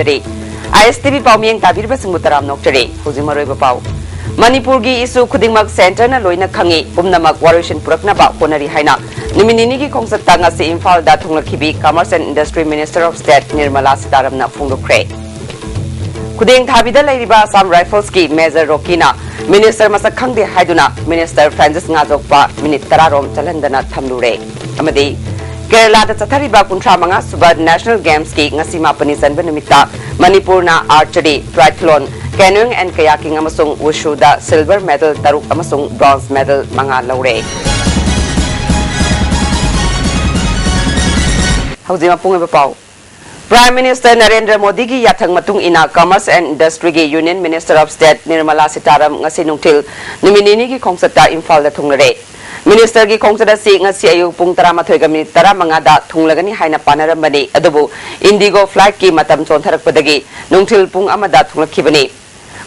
ꯊꯝꯖꯔꯤ ISTV ꯄꯥꯎꯃꯤꯌꯦꯡ ꯇꯥꯕꯤꯔꯤꯕꯁꯤꯡꯕꯨ ꯇꯔꯥꯝ ꯅꯣꯛꯆꯔꯤ ꯍꯧꯖꯤꯛ ꯃꯔꯨꯑꯣꯏꯕ ꯄꯥꯎ ꯃꯅꯤꯄꯨꯔꯒꯤ ꯏꯁꯨ ꯈꯨꯗꯤꯡꯃꯛ ꯁꯦꯟꯇꯔꯅ ꯂꯣꯏꯅ ꯈꯪꯏ ꯄꯨꯝꯅꯃꯛ ꯋꯥꯔꯣꯏꯁꯤꯟ ꯄꯨꯔꯛꯅꯕ ꯍꯣꯠꯅꯔꯤ ꯍꯥꯏꯅ ꯅꯨꯃꯤꯠ ꯅꯤꯅꯤꯒꯤ ꯈꯣꯡꯆꯠꯇ ꯉꯁꯤ ꯏꯝꯐꯥꯜꯗ ꯊꯨꯡꯂꯈꯤꯕꯤ commerce and industry minister of state Nirmala ꯁꯤꯇꯥꯔꯥꯃꯟꯅ ꯐꯣꯡꯗꯣꯛꯈ꯭ꯔꯦ ꯈꯨꯗꯦꯡ ꯊꯥꯕꯤꯗ ꯂꯩꯔꯤꯕ ꯑꯁꯥꯝ ꯔꯥꯏꯐꯜꯁꯀꯤ ꯃꯦꯖꯔ ꯔꯣꯀꯤꯅ ꯃꯤꯅꯤꯁꯇꯔ ꯃꯁꯛ ꯈꯪꯗꯦ ꯍꯥꯏꯗꯨꯅ ꯃꯤꯅꯤꯁꯇꯔ ꯐ꯭ꯔꯥꯟꯁꯤꯁ ꯉꯥꯖꯣꯛꯄ ꯃꯤꯅꯤꯠ 10 ꯔꯣꯝ ꯆꯠꯍꯟꯗꯅ ꯊꯝꯂꯨꯔꯦ ꯑꯃꯗꯤ Kerala Chathariba Kuntramanga Suba National Games ki ngasi mapani sanba numita Manipurna archery, triathlon, canoeing and kayaking amasung wushu da silver medal taruk amasung bronze medal mga laure. Hauzima pungi pau. Prime Minister Narendra Modi ki yathang matung ina Commerce and Industry ki Union Minister of State Nirmala Sitaram ngasi nungtil niminini ki kongsata Imphal da thungnare. Minister ki kongsada si ngasi ayu pung 13:10 da thunglagani haina panaramani adubu Indigo flight ki matam chontharakpadagi nungthil pung amada thunglakibani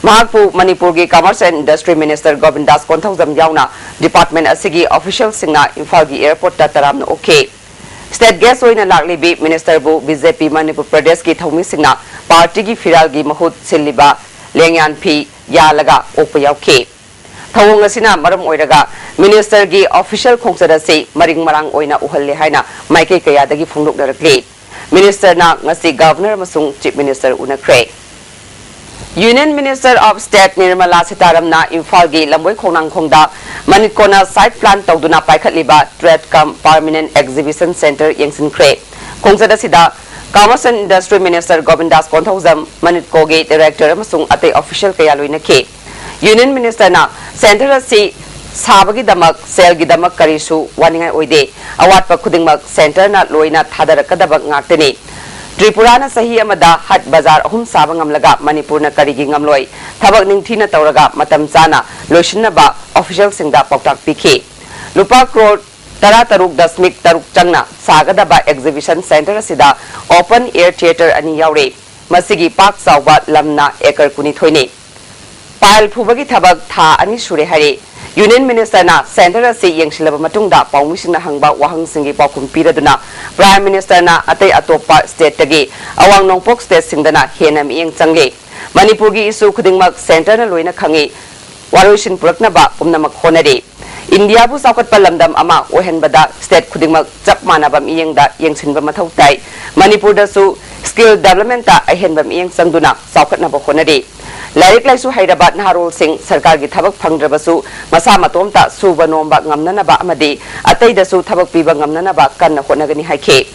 mahakpu Manipur ki Commerce and Industry Minister Govindas Konthaujam yauna department asigi official singna Imphal ki airport ta taramna okay State guest oina laklibi Minister bu BJP Manipur Pradesh ki thaumi singna party ki firal gi mahut siliba lengyan phi yalaga okpa yauke Thawong asina maram oiraga Minister gi official khongsada se maring marang oina uhalle haina maike kaya dagi phungdok darakle Minister na ngasi Governor amasung Chief Minister unakre Union Minister of State Nirmala Sitaram na Imphal gi lamboi khonang khongda Manikona site plan tawduna paikhatliba Trade Cum Permanent Exhibition Center yengsinkre khongsada sida Commerce and Industry Minister Govindas Konthaujam Manitko gi Director amasung ate official kaya loinakhe Union Minister na Center asi Sabagi damak sel gi damak karisu waningai oide awat pa khudingmak center na loina thadarakadabak ngakteni Tripura na sahi amada hat bazar ahum sabangam laga Manipur na karigi ngamloi thabak ningthina tawraga matam chana loishinna ba official singda pautak pikhi lupa crore 13.3 changna sagadaba exhibition center asida open air theater ani yaure masigi pak sawba lamna ekar kuni thoini Pile Pubagi Tabak Tha Ani Sure Hari Union Minister na Center asi yengsilaba matungda pawmising na hangba wahang singi pawkum piraduna Prime Minister na atay atopa state tagi awang nongpok state singdana henam iyeng changge Manipur gi isu khudingmak center na loina khangi waroishin purakna ba pumnamak honari India bu saukat palamdam ama ohenbada state khudingmak chap manabam iyengda yengsinba mathau tai Manipur da su skill development ta ahenbam iyeng changduna saukatna ba honari Larik Laisu Hyderabad Naharol Singh Sarkar gi thabak phangdrabasu masa matomta suba nomba ngamnana ba amadi atai dasu thabak piba ngamnana ba kanna honagani haike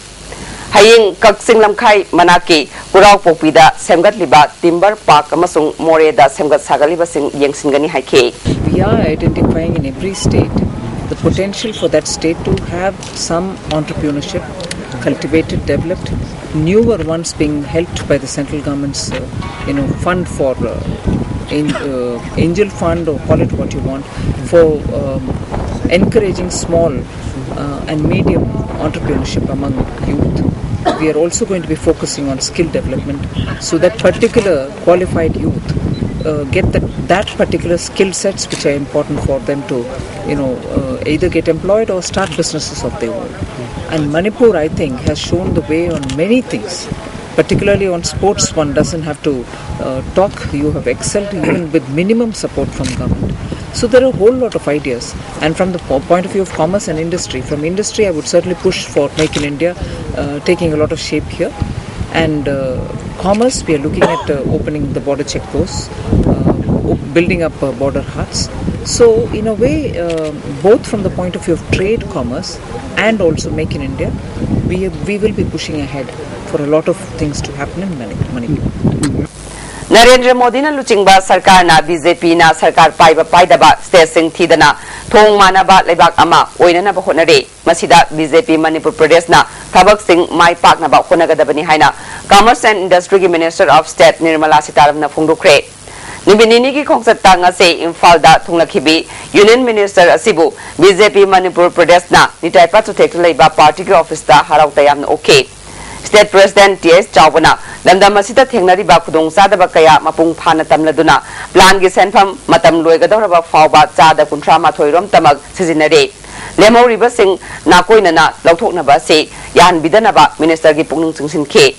Haying Kaksing Lamkhai Manaki Kurau Pokpida Semgat Liba Timber Park amasung More da Semgat Sagaliba sing yengsingani haike We are identifying in every state the potential for that state to have some entrepreneurship cultivated, developed, newer ones being helped by the central government's, fund for angel fund or call it what you want, for encouraging small and medium entrepreneurship among youth. We are also going to be focusing on skill development so that particular qualified youth get that particular skill sets which are important for them to, either get employed or start businesses of their own. And Manipur, I think, has shown the way on many things, particularly on sports. One doesn't have to talk. You have excelled even with minimum support from government. So there are a whole lot of ideas. And from the point of view of commerce and industry, from industry, I would certainly push for Make in India, taking a lot of shape here. And commerce, we are looking at opening the border checkposts, building up border huts. So in a way, both from the point of view of trade, commerce, and also Make in India, we will be pushing ahead for a lot of things to happen in Manipur. Narendra Modi na luchingba sarkar na BJP na sarkar paiba paidaba state sing thidana thong manaba lebak ama oinana ba honare masida BJP Manipur Pradesh na thabak sing mai pak na ba honagadabani haina Commerce and Industry Minister of State Nirmala Sitaram na phongdokre Niminini ki khongsata ngase Imphal da thunglakhibi Union Minister asibu BJP Manipur Pradesh na nitaipa chuthekleiba party ki office ta harau tayam na okay State President T.S. Chawbana lamdam asita thengnari ba khudong sada ba kaya mapung phana tamladuna plan gi senfam matam loigadoraba fawba chada kunthra ma thoirom tamag sijinare lemori ba sing nakoina na lauthokna ba se yan bidana ba minister gi pungnung chingsin khe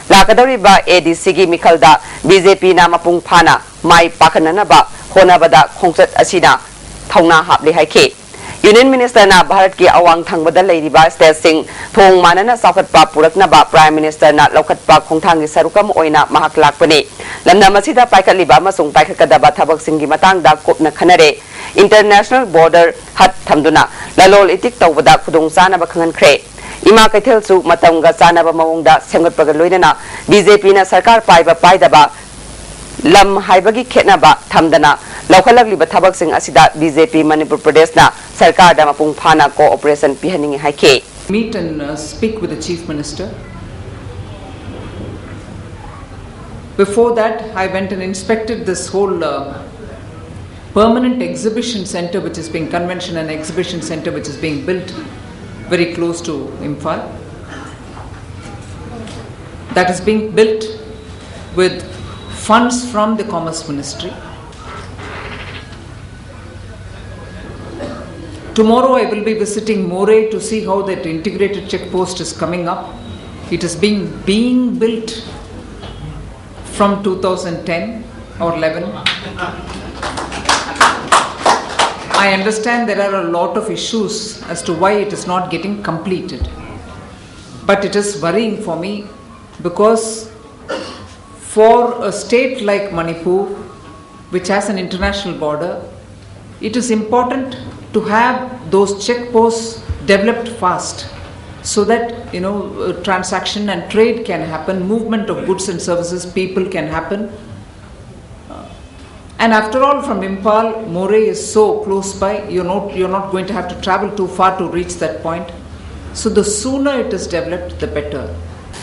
lakadoriba ADC gi mikhalda BJP na mapung phana mai pakhanana ba honabada khongchat asina thauna hapli haike Union Minister na Bharat ki awang thangbada leiriba state sing thong manana sakhatpa purakna ba Prime Minister na lokhatpa khongthang gi sarukam oina mahak lakpani lamna masida paikaliba masung paikakadaba thabak singi matang da kopna khanare International Border hat thamduna lalol itik tawbada khudung sana ba khangan khre Ima kaithel su matamga sana ba mawongda semgatpaga loinana BJP na sarkar paiba paidaba lam haibagi khetnaba thamdana laukhalagliba thabak sing asida BJP Manipur Pradesh na sarkar da mapung phana cooperation pihaningi haike meet and speak with the Chief Minister. Before that, I went and inspected this whole permanent exhibition center, which is being convention and exhibition center, which is being built very close to Imphal. That is being built with funds from the Commerce Ministry. Tomorrow I will be visiting Moray to see how that integrated check post is coming up. It is being built from 2010 or 11. I understand there are a lot of issues as to why it is not getting completed. But it is worrying for me because for a state like Manipur, which has an international border, it is important to have those checkposts developed fast so that transaction and trade can happen, movement of goods and services, people can happen. And after all, from Imphal, Moray is so close by, you're not going to have to travel too far to reach that point. So the sooner it is developed, the better.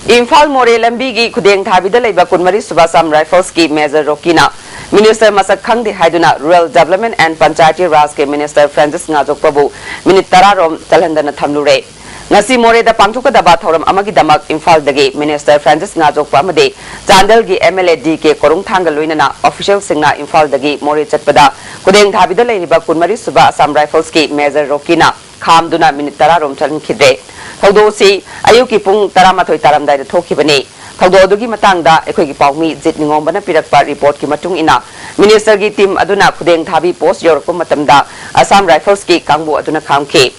Imphal Moray lambi gi khudeng thabida leiba kunmari subasam rifles ki Major Rokina Minister masak khangdi haiduna Rural Development and Panchayati Raj ke Minister Francis Ngajok Babu minute tararom talhandana thamlure ngasi Moray da pangthokadaba thoram amagi damak Imphal dagi Minister Francis Ngajok Pamade Chandal gi MLA DK Korung Thangal loinana official singna Imphal dagi Moray chatpada khudeng thabida leiba kunmari suba Assam Rifles ki Major Rokina khamduna minute tararom chalkhidre thaudosi ayuki pung 12 taramdai da thokibani thaudodugi matangda ekhoi gi pawmi jitningom bana pirakpa report ki matung ina minister gi team aduna khudeng thabi post yorko matamda Assam Rifles ki kangbu aduna khamki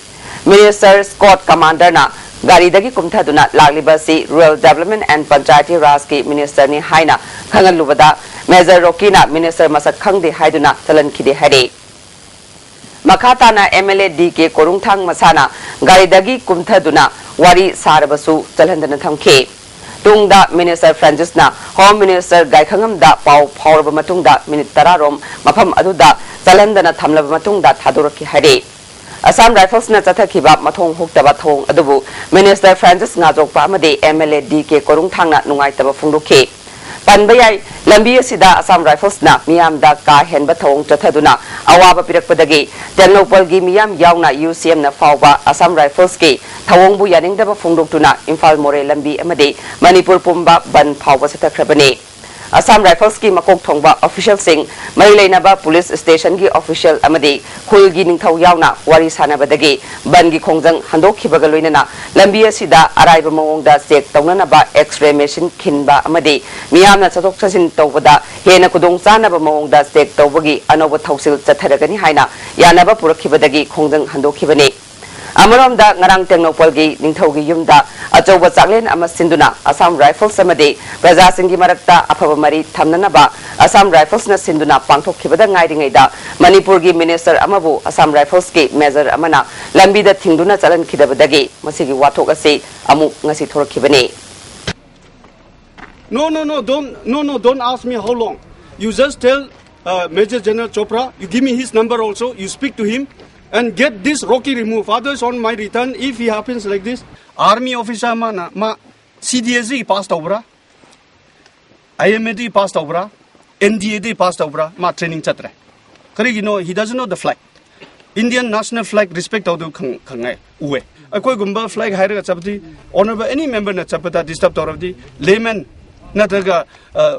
Minister Scott Commander na gari dagi kumthaduna lagliba si Rural Development and Panchayati Raj ki minister ni haina khangalubada Major Rokina minister masak khangdi haiduna talan khide hari Makata na MLA DK Korung Thang Masana gari dagi kumthaduna wari sarabasu talhandana thamke tungda Minister Francis na Home Minister Gaikhangam da pau phawraba matungda minute tararom mafam aduda talhandana thamlaba matungda thadoraki hari Assam Rifles na chathakhiba mathong huktaba thong adubu Minister Francis Ngajokpa amade MLA DK Korung Thang na nungaitaba phungdokhe Panbayai lambi asida Assam Rifles na miyam da ka henba thong chathaduna awaba pirakpadagi Tenlopal gi miyam yauna UCM na fawba Assam Rifles ki thawongbu yaningdaba phungdoktuna Imphal Moray lambi amade Manipur pumba ban phawba satakhrabani Assam Rifles ki makok thongba official sing Marileinaba police station gi official amade khul gi ningthau yauna wari sanabadagi ban gi khongjang handokhibaga loinana lambi asida araiba mawongda check tawnanaba x-ray machine khinba amade miyamna chatok chasin tawbada hena kudong chanaba mawongda check tawbagi anoba thausil chatharagani haina yanaba purakhibadagi khongjang handokhibani Amaramda ngarang Tengnopal gi ningthaugi yumda achoba chaklen ama sinduna Assam Rifles amade praja singgi marakta afaba mari thamnanaba Assam Rifles na sinduna pangthokhibada ngairingaida Manipur gi minister amabu Assam Rifles ki Major amana lambi da thingduna chalan khidabadagi masigi wathok ase amu ngasi thorakhibani don't ask me how long. You just tell Major General Chopra, you give me his number also, you speak to him and get this Rocky removed. Others on my return, if he happens like this, army officer ma CDSE passed over, IMAD passed over, NDAD passed over, ma training chatra. He doesn't know the flag. Indian national flag respect of the kangai uwe. Akoi gumba flag hire chapati, honorable any member na chapata disturb torabdi, layman nataga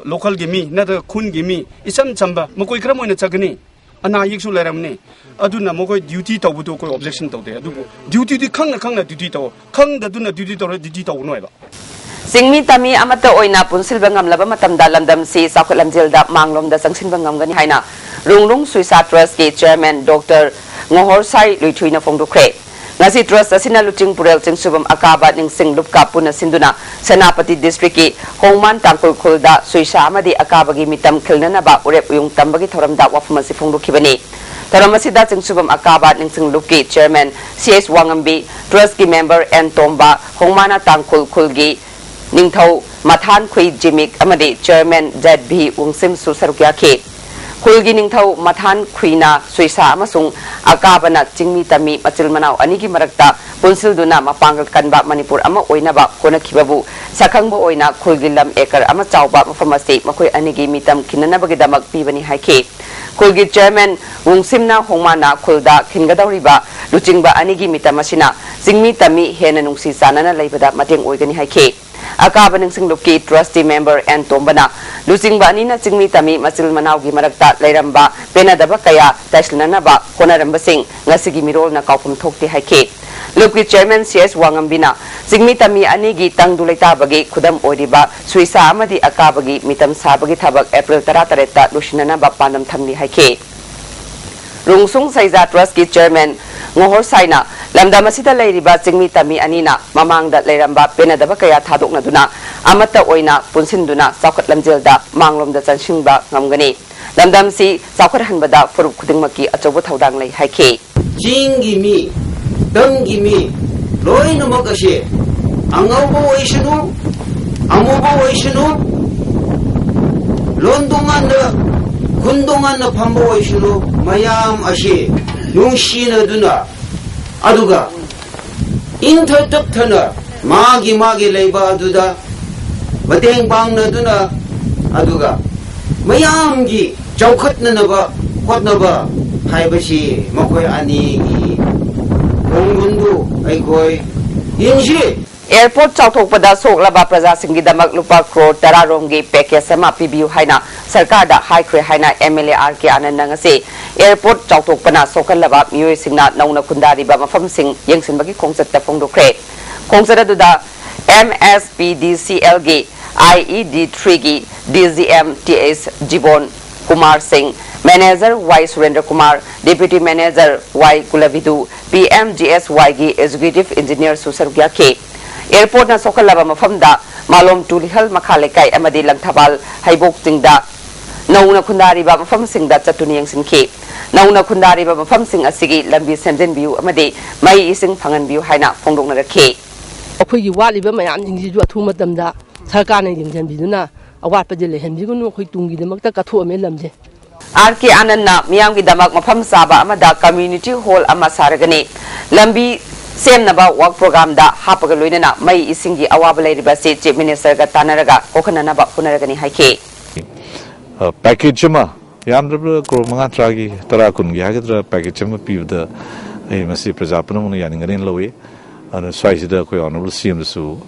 local gimi, nataga kun gimi, isam chamba, mokoi kramo na chagani. Ana yiksu leramne aduna mokoi duty tawbudo koi objection tawde adu duty di khang na duty taw khang da duna duty taw duty taw noiba Singmi tami amata oina punsil bangam laba matamda lamdam si sakut lamjil da manglom da sangsin bangam gani haina rungrung suisa trust ki chairman Dr. Ngohor Sai Luithuina Fongdukre ngasi trust asina luching purel chingsubam akaba ning sing lupka puna sinduna Senapati district ki Hongman Tangkul Khulda suisa amadi akaba gi mitam khilnana ba urep yung tambagi thoramda wafmasi Fongdukhibani Taramasida chingsubam akaba ning sing lupki chairman CS Wangambi trust ki member and Tomba Hongmana Tangkul Khulgi Ningthau Mathan Khui Jimik amadi chairman ZB Wungsim Susarukya Ke Khulgi Ningthau Mathan Khuina Suisa amasung akabana Jingmi Tami Machil Manau anigi marakta punsil duna mapangal kanba Manipur ama oina ba kona kibabu sakhangbo oina Khulgi lam ekar ama chawba mafamasi makoi anigi mitam kinana bagi damak pibani haike Khulgi chairman Wungsimna Hongmana Khulda khingadauriba luchingba anigi mitamasina Jingmi Tami hena nungsi sanana laibada mateng oigani haike Akaba ng singluki trustee member and tombana lusing ba anina Jingmi Tami Machil Manau gi marakta lairamba penadaba kaya taislanana ba konaramba sing ngasigi mirol na kaupum thokti haike Luki chairman CS Wangambina Jingmi Tami anigi tangdulaita bagi khudam oiriba suisa amadi akaba gi mitam sabagi thabak April 13 lusinana ba pandam thamni haike Rungsung Saiza Trust ki chairman Ngohor Saina lamda masida leiriba Jingmi Tami anina mamangda leiramba penadaba kaya thadokna duna amata oina punsinduna saukhat lamjelda manglomda chansingba ngamgani lamdam si saukhat hanbada furup khudingmaki achobo thaudang lei haike Jingimi Dangimi Loina Makashi Angaubo Waishanu Amobo Waishanu Londongan Kundongan Pambo Waishanu Mayam Ashi Yungshina Duna Aduga Intertoptana Magi Leba Aduda Bateng Bangna Duna Aduga Mayamgi Chaukatnaba Quatnaba Haibashi Makoi Ani Onggundu Aikoi Inshi Airport Chauthokpada soklaba praja singi damak lupa crore 10 romgi package ama pibiu haina sarkar da high khre haina MLA RK Anand ngasi airport chauthokpana sokalaba mioi singna nauna kundari ba mafam sing yengsin bagi khongchat ta phongdokre khongchat aduda MSPDCL gi IED3 gi DGM TS Jibon Kumar Singh Manager Y Surendra Kumar Deputy Manager Y Kulavidu PMGSY gi Executive Engineer Susarugya Ke Airport na sokalaba mafamda malom tulihal makhalekai amadi langthabal haibok singda nauna khundari ba mafam singda chatuniyang singke nauna khundari ba mafam sing asigi lambi semjen biu amadi mai ising phangan biu haina phongdokna rakhe ꯑꯩꯈꯣꯏꯒꯤ ꯋꯥꯠꯂꯤꯕ ꯃꯌꯥꯝꯁꯤꯡꯁꯤꯁꯨ ꯑꯊꯨꯕ ꯃꯇꯝꯗ ꯁꯔꯀꯥꯔꯅ ꯌꯦꯡꯁꯤꯟꯕꯤꯗꯨꯅ ꯑꯋꯥꯠꯄꯁꯦ ꯂꯩꯍꯟꯕꯤꯒꯅꯨ ꯑꯩꯈꯣꯏ ꯇꯨꯡꯒꯤꯗꯃꯛꯇ ꯀꯠꯊꯣꯛꯑꯝꯃꯦ ꯂꯝꯁꯦ RK Anandna miyamgidamak mafam saba amada community hall ama saragani lambi semnaba work program da hapaga loinana mai isingi awaba leiriba se chief minister ga tanaraga kokhanana ba punaragani haike package ma yamdra kro manga tragi tara kungi hagadra package ma piuda ai masi prajapana yaningani lowe ana swaisida ko honorable CM su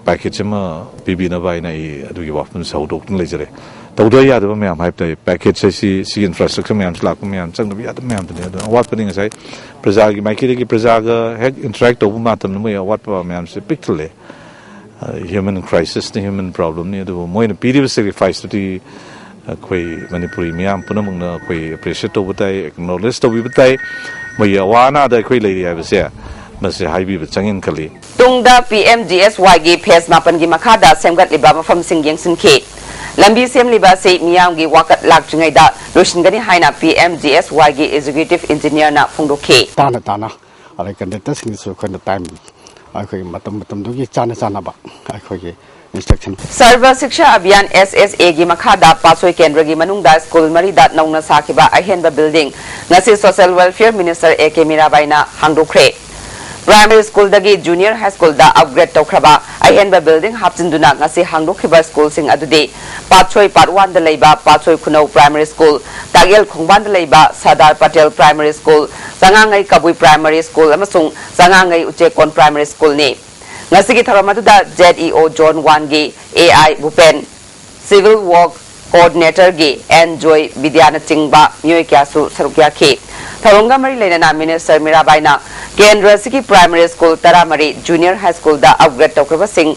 package ma bibina baina I adugi wafun saudok lejare tawda yadaba myam haipta package si infrastructure myam slak myam changda yadaba myam de awat paning sai prajagi maikiri ki prajaga hek interact obu matam no awat pa myam se picture human crisis the human problem ni adu moina piriv sacrifice to koi Manipuri myam punamung na koi appreciate to butai acknowledge to butai mai awana da koi lei ya se Masi Haibi Changin Kali. Tungda PMGSY gi phase mapan gi makhada semgat liba mafam sing yengsin ke. Lambi sem liba se miyam gi wakat lak chingai da roshin gani haina PMGSY gi executive engineer na phongdo ke. Tana alai conductor sing so kind time ai khoi matam du gi chana ba ai khoi gi instruction Sarva Shiksha Abhiyan SSA gi makhada pasoi kendra gi manungda school mari dat nauna sakiba ahenba building ngasi social welfare minister AK Mirabaina hangdokre. Primary school dagi junior high school da upgrade tawkraba ahenba building hapjinduna ngasi hangdokhiba school sing adude Patchoi Part 1 da leiba Patchoi Khunau Primary School Tagel Khongban da leiba Sadar Patel Primary School Sangangai Kabui Primary School amasung Sangangai Uchekon Primary School ni ngasi gi tharamadu da ZEO John 1 gi AI Bupen Civil Work Coordinator gi Enjoy Vidyana Chingba myoi kyasu sarukya ke Tharonga mari lena minister Mirabaina Kendra Siki Primary School Taramari Junior High School da upgrade tawkraba sing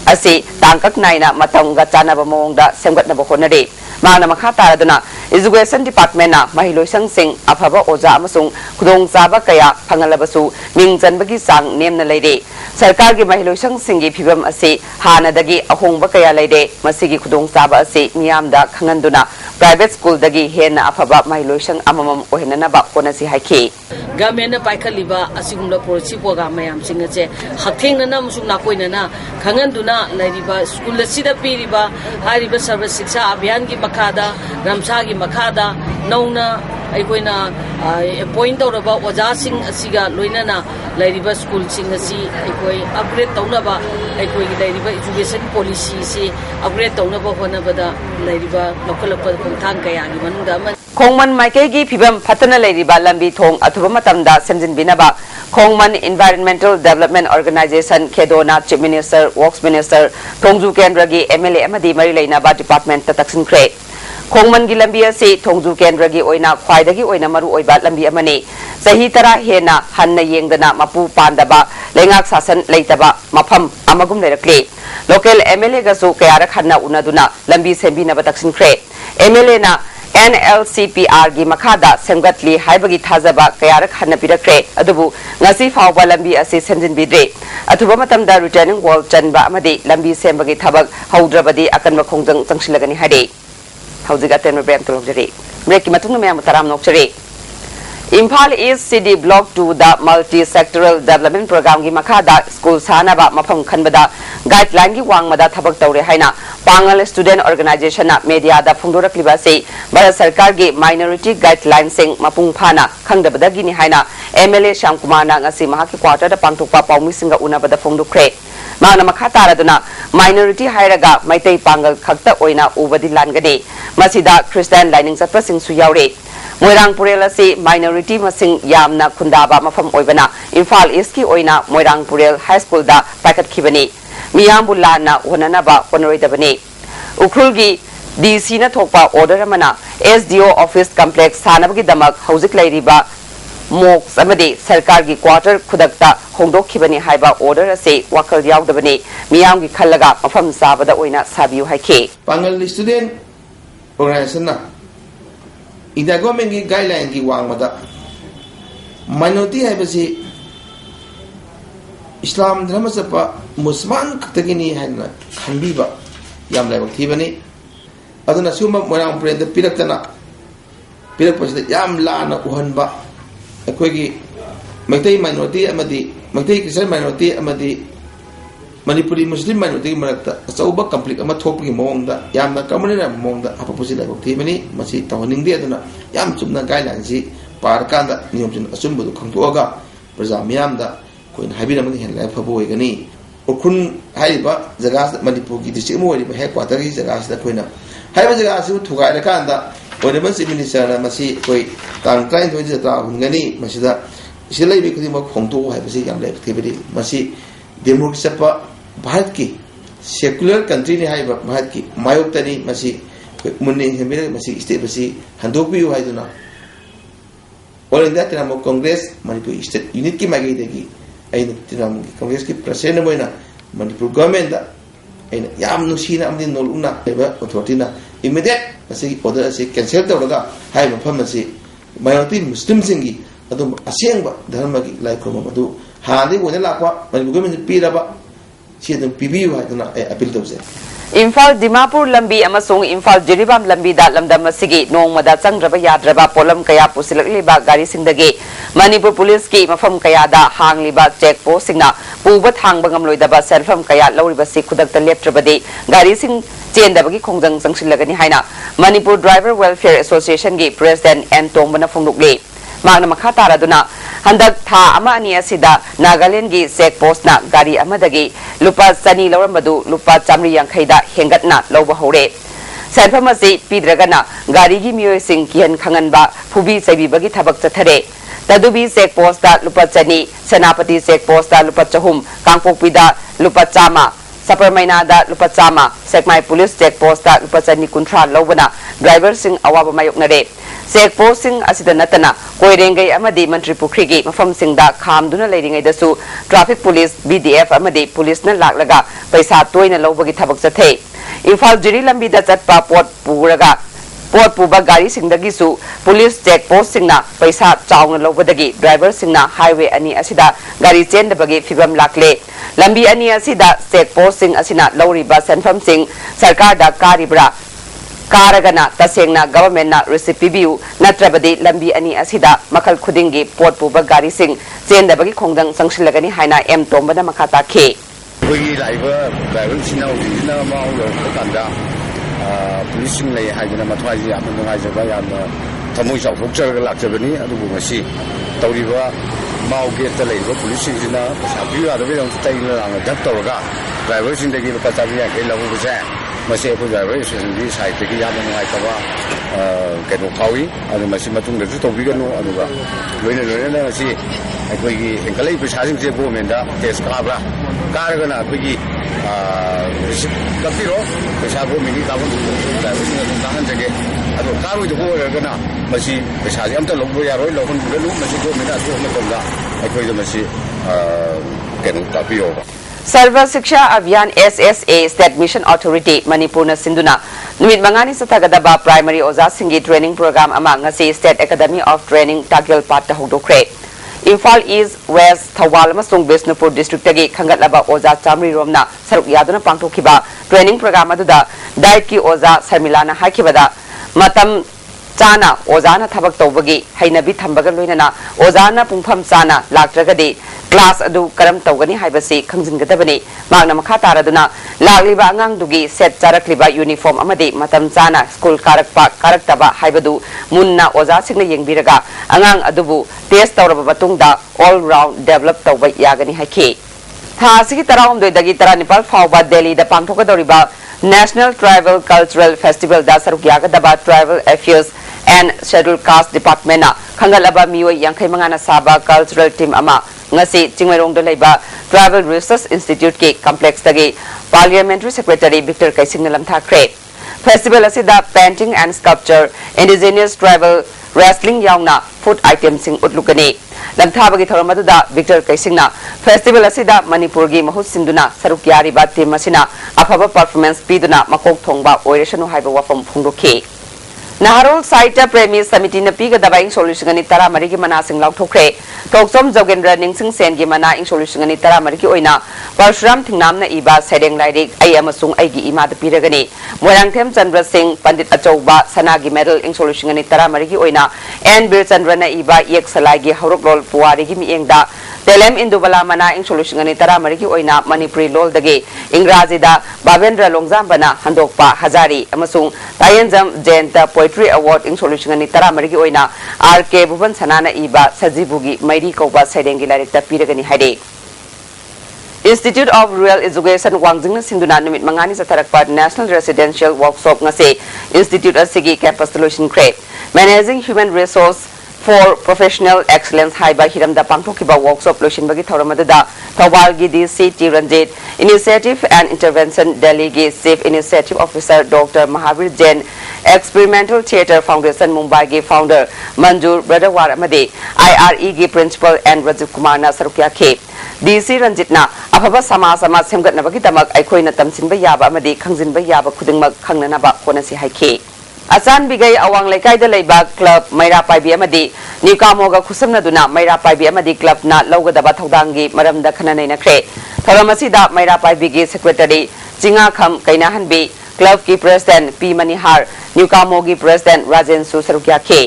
asi tangkak naina matangga chanaba mawngda semgatnaba honari mana makha taraduna education department na mahiloisang sing afaba oja amasung khudong chaba kaya phangalabasu mingchanbagi sang nemna leire sarkar gi mahiloisang singi phibam asi hanadagi ahongba kaya leire masigi khudong chaba asi miyamda khanganduna private school dagi hena afaba mahiloisang amamam ohenana ba konasi haiki Government paikaliba asigumla policy program mayam singache hathengna musung na koinana khanganduna lairiba school sida piriba hariba service shiksha abhiyan gi makhada ramsa gi makhada nauna aikoina appoint tawraba oja sing asiga loinana lairiba school sing asi aikoi upgrade tawnaba aikoi gi lairiba education policy si upgrade tawnaba honabada lairiba lokalapa khongthang kaya gi manungda Khongman Maikegi Pibam Patana Ladiba Lambi Thong Athubamatanda Semjin Binaba Khongman Environmental Development Organization Kedona Chief Minister Works Minister Thongju Kendragi MLA Amadi Marilainaba Department Tataksin Kre Khongman gi lambi asi Thongju Kendragi oina khwaidagi oina maru oiba lambi amani sahi tara hena hanna yengdana mapu pandaba lengak sasan leitaba mafam amagum lerakle local MLA gasu kayara khanna unaduna lambi sembina bataksin Kre MLA na NLCPR gi makhada semgatli haibagi thazaba kayarak hanna pirakre adubu ngasi fawba lambi asi semjin bidre athuba matamda returning wall chanba amadi lambi sembagi thabak haudrabadi akanba khongjang changsilagani hade haujiga ten brem tolojari breki matungna me amataram nokchari Imphal East City Block 2 da multi-sectoral development program gi makhada school sanaba mafam khanbada guideline gi wangmada thabak tawre haina Pangal Student Organization na media da phungdorakliba se Bharat Sarkar gi minority guideline sing mapung phana khangdabadagi ni haina MLA Shyam Kumar na ngasi mahaki quarter da pangthokpa paumi singa unabada phungdukre mana makha taraduna minority hairaga maitai pangal khakta oina ubadi langade masida Christian lining chatpa sing su yaure Moirang Purel asi minority masing yamna khundaba mafam oibana Imphal East ki oina Moirang Purel High School da pakat khibani Miyambulana Wananaba Honoratabani Ukrulgi DC na Thokpa order amana SDO office complex Sanabagi Damak Hauzik Lairiba Mok Samadi Sarkar gi quarter Kudakta Hongdok Kibani Haiba order ase Wakal Yaudabani Miyamgi Kalaga Mafam Sabada Oina Sabiu Haike Pangal student organization na India government gi guideline gi wangmada minority haibasi Islam dharma sapa Muslim katagini haina khanbiba yam laibak thibani aduna suma Moirang Purel da piraktana pirakpasida yam lana uhanba akoigi Maitai minority amadi Maitai Christian minority amadi Manipuri Muslim minority marakta achauba conflict ama thopgi mawngda yamna kamunina mawngda apapusi laibak thibani masi tawhaningde aduna yam chumna guideline si parkanda niyomjin achumbudu khangtoaga praja miyamda कोई हाइबी नमन हेन life फबो होगनी उखुन हाइबा जगह मणिपुर की district मो Horiba हे quarter की जगह से कोइना हाइबा जगह से थुगाइरा कांदा ओरेबन चीफ मिनिस्टर ना मसी कोई तांग क्लाइन थोइ जता हुनगनी मसिदा इसिलै बि खुदि म खोंतो हाइबसी याम लाइफ थेबि मसी डेमोक्रेसी सपा भारत की सेक्युलर कंट्री ने हाइबा भारत की मायोक्तनी मसी कोई मुन्ने हेमिरे मसी स्टेट बसी हंदोकबियु हाइदुना all India Trinamool Congress Manipur state unit की मागे देगी कांग्रेस की प्रेसिडेंट मोइना मणिपुर गवर्नमेंट दा ऐना याम नुसीना अमदि नोलुना लेबा अथॉरिटी ना इमीडिएट असे ऑर्डर असे कैंसिल तौरगा हाय मफम असे माइनॉरिटी मुस्लिम सिंगी अदुम असेंबा धर्म की लाइक्रोम मदु हादे ओने लाक्वा मणिपुर गवर्नमेंट पीराबा सिदम पीबीयु हादना अपील तौसे Imphal Dimapur Lambi amasung Imphal Jiribam Lambi da lamdam asigi nongmada changraba yadraba polam kaya pusilakliba gari singdagi Manipur Police ki mafam kaya da hangliba check post singna puba thangba ngamloidaba selfam kaya lawriba si khudakta leptrabadi gari sing chendabagi khongjang changsilagani haina Manipur Driver Welfare Association gi President M Tongbana phonglukle magna makha taraduna handak tha ama ani asida Nagaland gi check post na gari amadagi lupa sani lawramadu lupa chamri yankhai da hengatna lawba hore selfam asi pidragana gari gi miyoi sing kian khanganba phubi chaibi bagi thabak chathare tadubi check post da lupa chani Senapati check post da lupa chahum kangpokpi da lupa chama Saparmaina da lupa chama Sekmai Police check post da lupa chani kunthra lawbana driver sing awaba mayoknare check posting असिदा नतना कोइरेंगै अमदी मंत्री पुखरीगी मफमसिंगदा खामदुना लेरिंगैदसु traffic police VDF अमदी पुलिसना लाक्लगा पैसा तोइना लौबगी थबक चथे इम्फाल जिरी लंबीदा चटपा पोट पुबा गाड़ी सिंगदगिसु पुलिस चेक पोस्ट सिंगना पैसा चाउना लौबदगी ड्राइवर सिंगना हाईवे अनि असिदा गाड़ी चेंदबगी फिबम लाक्ले लंबी अनि असिदा चेक पोस्ट सिंग असिना लौरिबा सेंफम सिंग सरकार दा कारिब्रा कारगना तसेंगना गवर्नमेंट ना रिसिप्ट पीबीयू नत्रबदी लंबी अनि असिदा मखल खुदिंगी पोट पुबा गाड़ी सिंग चेंदबगी खोंदंग संगसिलगनी हाइना एम तोंबना मखाता खे कोई ड्राइवर सिना उजिना माउलो कांदा पुलिसिंग लay हाइजना मथवाजी याम नुंगाइजबा याम थमुइ चाउथोकजरगा लाक्जबनी अदुबु मसी तौरिबा माउ गेट लैबा पुलिसिंग सिना साबियु आदबे दं तैला लांगा धप तौरगा ड्राइवर सिंदगी लुपा चाबिया के लबुबसे मसे को ड्राइवर सिंदी साइड तगी याम नुंगाइजबा केनो फावी अदु मसी मतुंगदसु तौबिगनु अदुगा लोइना मसी अखोइगी एंकलै पैसासिंगसे गवर्नमेंटदा टेक्स काब्रा कारगना अखोइगी कपिरो पैसा गवर्नमेंटनि काबन ड्राइवर काहन जगे अदो कारोइ दो होरगना मसी पैसा अमता लौबो यारोइ लौहन बुगनु मसी गवर्नमेंट अदु मतोंदा अखोइदो मसी केनो कापिरो सर्व Shiksha Abhiyan SSA state mission authority Manipur सिंधुना नुमित मंगानी सथगदबा प्राइमरी ओजा सिंगी ट्रेनिंग प्रोग्राम अमा ngasi state academy of training टागेल पाट होदोख्रे इम्फाल ईस्ट वेस्ट थवाल अमसुंग बिष्णुपुर डिस्ट्रिक्ट तगी खंगतलबा ओजा चामरी रोमना सरुक यादुना पांगथोखिबा ट्रेनिंग प्रोग्राम अदुदा डाइट की ओजा शर्मिलाना हाइखिबदा मतम चाना ओजाना थबक तौबगी हैनबी थंबगा लोइनना ओजाना पुंफम चाना लाक्ट्रगदी क्लास अदु करम तौगनी हाइबसी खंजिनगदबनी मागना मखा तारदुना लागलिबा अंगांगदुगी सेट चारकलिबा यूनिफॉर्म अमदी मतम चाना स्कूल कारकतबा हाइबदु मुन्ना ओजा सिंगना येंगबिरगा अंगांग अदुबु टेस्ट तौरबा मतुंगदा ऑल राउंड डेवलप तौबा यागनी हाइखि थासिगी 13 19 फाउबा दिल्ली दा पांगथोकदौरिबा नेशनल ट्राइबल कल्चरल फेस्टिवल दा सरुक यागदबा tribal affairs and scheduled caste department खंगलबा मियोय यांखै मंगाना साबा कल्चरल टीम अमा ngasi chingmairong da leiba tribal research institute के कॉम्प्लेक्स तगे पार्लियामेंट्री सेक्रेटरी विक्टर कैसिंग लमथा क्रे फेस्टिवल असिदा painting and sculpture indigenous tribal wrestling यावना food item Singh उटलुकने लमथाबगी थरमदुदा Victor कैसिंगना festival असिदा Manipur गी महुत सिंधुना सरुक यारिबा टीम असिना अफबा परफॉर्मेंस पीदुना मकोक थोंगबा ओइरेशनु हाइबा वफम फुंगदोखे नाहरोल साहित्य प्रेमी समिति न पीगदबा इंग सोल्यूशन अनि तरा मरी की मना सिंग लाउथोख्रे तोक्सोम जोगेंद्र निंगसिंग सेन की मना इंग सोल्यूशन अनि तरा मरी की ओइना परशुराम थिंगनाम न इबा सेडेंग लाइरिक आई अमसुंग आई की इमा द पीरगनी मोयांगथेम चंद्र सिंह पंडित अचौबा सना की मेडल इंग सोल्यूशन अनि तरा मरी की ओइना एन बीर चंद्र न इबा एक सलाई की हरुक लोल पुवारी की मिएंगदा तेलेम इंदुबला मना इंग सोल्यूशन अनि तरा मरी की ओइना मणिपुरी लोल दगे इंग्राजीदा बाबेंद्र लोंगजाम बना हंदोकपा हजारी अमसुंग तायेंजम जयंत पोएट्री अवार्ड इंग सोल्यूशन अनि तरा मरी की ओइना आरके भुवन सनाना इबा सजीबुगी मैरी कौबा सेडेंगी लारिकता पीरगनी हाइडे institute of rural education Wangjing सिंधुना नुमित मंगानी सथरकपा national residential workshop ngase institute असिगी कैंपस सोल्यूशन क्रे managing human resource for professional excellence haiba hiramda pangthokiba workshop loishinbagi thoramadada thawalgi DC Ranjit initiative and intervention delegate chief initiative officer Dr. Mahavir Jain experimental theatre foundation Mumbai ge founder Manjur Bradawar amade IRE ge principal and Rajiv Kumar na sarukya khe DC Ranjit na afaba sama semgatnabagi tamak aikhoina tamsinba yaba amade khangjinba yaba khudingmak khangnanaba konasi haikhe Asan bigai awang lekai da leiba club Maira Paibi amadi Newcamoga khusumnaduna Maira Paibi amadi club na lawgadaba thawdangi maramda khananai nakre thoramasida Maira Paibi gi secretary Jinga Kham Kainahanbi club ki president P Manihar Newcamogi president Rajen Susarukya khe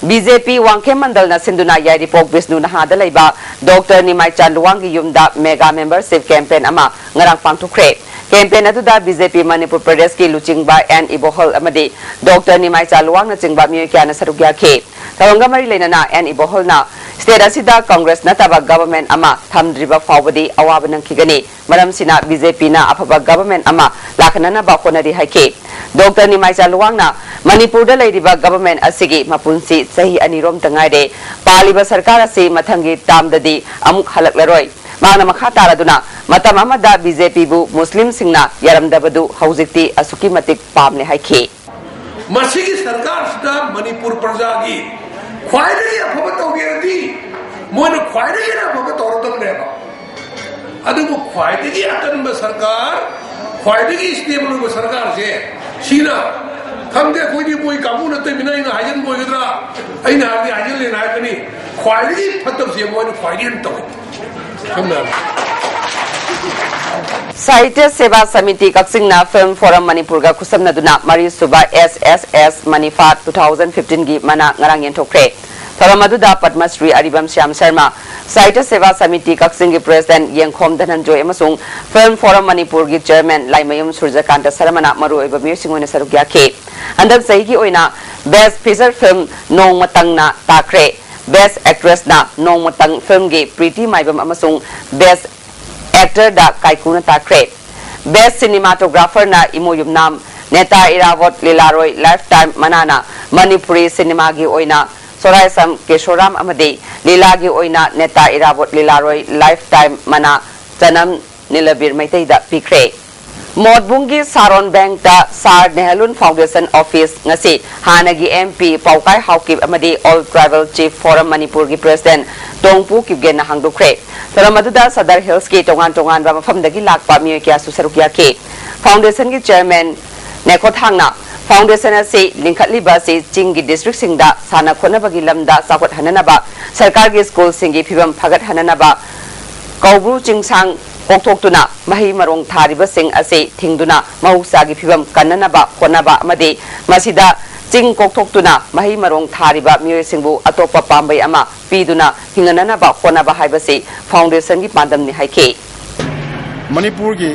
BJP Wangkhe Mandal na Sinduna Yairipok Bisnu Nahada leiba Dr. Nimai Chanduwang gi yumda mega membership campaign ama ngarang pangthukre campaign aduda BJP Manipur Pradesh ki Luchingba and Ibohol amadi Dr. Nimai Chanduwang na chingba mi kya na sarukya khe tawanga mari leinana and Ibohol na state asida Congress nataba government ama thamdriba fawbadi awabanang khigani maram sina BJP na afaba government ama lakhanana ba khonari haike Dr. Nimai Chanduwang na Manipur da leiriba government asigi mapunsi sahi anirom tangaide paliba sarkar asi mathangi tamdadi amuk halaklaroi Mana makha taraduna matam amada BJP bu Muslim singna yaramdabadu hauzikti asuki matik pamne haike मसीगी सरकार सिदा मणिपुर प्रजा की ख्वाइदगी अफब तौगेरदी मोन ख्वाइदगी अफब तौरदबनेबा अदुबु ख्वाइदगी अकनब सरकार ख्वाइदगी stable सरकार से सीना खंगे कोई बोई काबू नते मिना इन हाजन बोई गदरा अइन हादी हाजन ले नायकनी ख्वाइदगी फतब से मोन ख्वाइदगी तो समझा साहित्य सेवा समिति कक्सिंगना फिल्म फोरम मणिपुर का खुसमनदुना मरी सुबा SSS मणिफा 2015 की मना ngarang yenthokre थरम अदुदा पद्मश्री अरिबम श्याम शर्मा साहित्य सेवा समिति कक्सिंग की प्रेसिडेंट येंखोम धनंजय अमसुंग फिल्म फोरम मणिपुर की चेयरमैन लाइमयुम सूर्यकांत सरमना मरु ओइबा म्यूजिक ओइना सरुक याखे अंदर सही की ओइना बेस्ट फीचर फिल्म नोंग मतंगना ताखरे बेस्ट एक्ट्रेस ना नोंग मतंग फिल्म की प्रीति माइबम अमसुंग बेस्ट एक्टर दा काइकुना ताखरे बेस्ट सिनेमाटोग्राफर ना इमो युमनाम नेता इरावत लीलारोय लाइफ टाइम मनाना मणिपुरी सिनेमा की ओइना सोरायसम केशोराम अमदे लीला की ओइना नेता इरावत लीलारोय लाइफ टाइम मना चनम नीलबीर मैतैदा पिख्रे मोदबुंगी सारोन बैंक दा सार नेहलुन फाउंडेशन ऑफिस ngasi हानगी MP पाउकाई हाउकिब अमदे all tribal chief forum Manipur की प्रेसिडेंट टोंगपू किबगेन हांगदुख्रे तरमदुदा सदर हिल्स की तोंगान तोंगान बा मफमदगी लाकपा मियो क्या सुसरुकिया के फाउंडेशन की चेयरमैन नेकोथांगना फाउंडेशन से लिंखटलिबा से चिंग की डिस्ट्रिक्ट सिंगदा साना खोनबगी लमदा साखत हननबा सरकार की स्कूल सिंगी फिबम फगत हननबा कौब्रु चिंगसांग कोक्थोक्तुना मही मरोंग थारिबा सिंग असे थिंगदुना महुसागी फिबम कन्ननबा खोनबा अमदे मसिदा चिंग कोक्थोक्तुना मही मरोंग थारिबा मियोसिंगबु अतोपा पाम्बै अमा पीदुना हिंगननबा खोनबा हाइबसे फाउंडेशन की पांदमनि हाइके मणिपुर की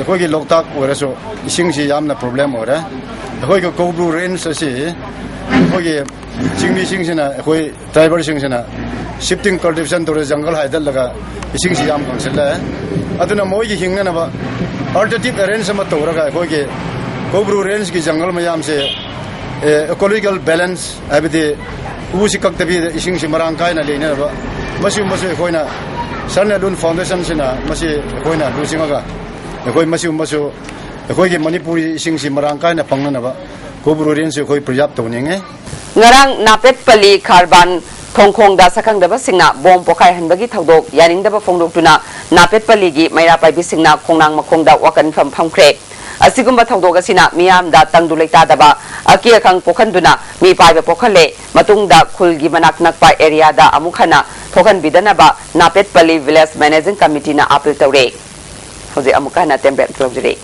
अखोगी लोकताक ओरसो इसिंग से यामना प्रॉब्लम हो रहा अखोगी कोब्रु रेंज असे अखोगी चिंगमी सिंग सेना अखोई ट्राइबल सिंग सेना शिफ्टिंग कल्टिवेशन तोरे जंगल हाइदल लगा इसिंग से याम कंसला है अदुना मोगी हिंगनबा अल्टरनेटिव अरेंज सम तोरगा अखोगी कोब्रु रेंज की जंगल में याम से इकोलॉजिकल बैलेंस अबदे उसी कक्तबी इसिंग से मरांग कायना लेनेबा मसु मसु अखोइना सरनेलुन फाउंडेशन सेना मसि अखोइना लुसिंगा अखोई मसु मसु अखोई मणिपुरी इसिंग से मरांग कायना फंगनबा कोब्रु रेंज से अखोई प्रयाप्त होनेंगे ngarang napetpali kharban thongkhongda sakhangdaba singna bom pokai hanbagi thodok yaningdaba phongdoktuna napetpali gi maira paibi singna khongnang makhongda wakan pham phamkhre asigumba thodok asina miyamda tangdu leita daba aki akhang pokhanduna mi paiba pokhale matungda khulgi manak nakpa area da amukhana thokan bidanaba napetpali village managing committee na appeal tawre hoje amukana tembe klojre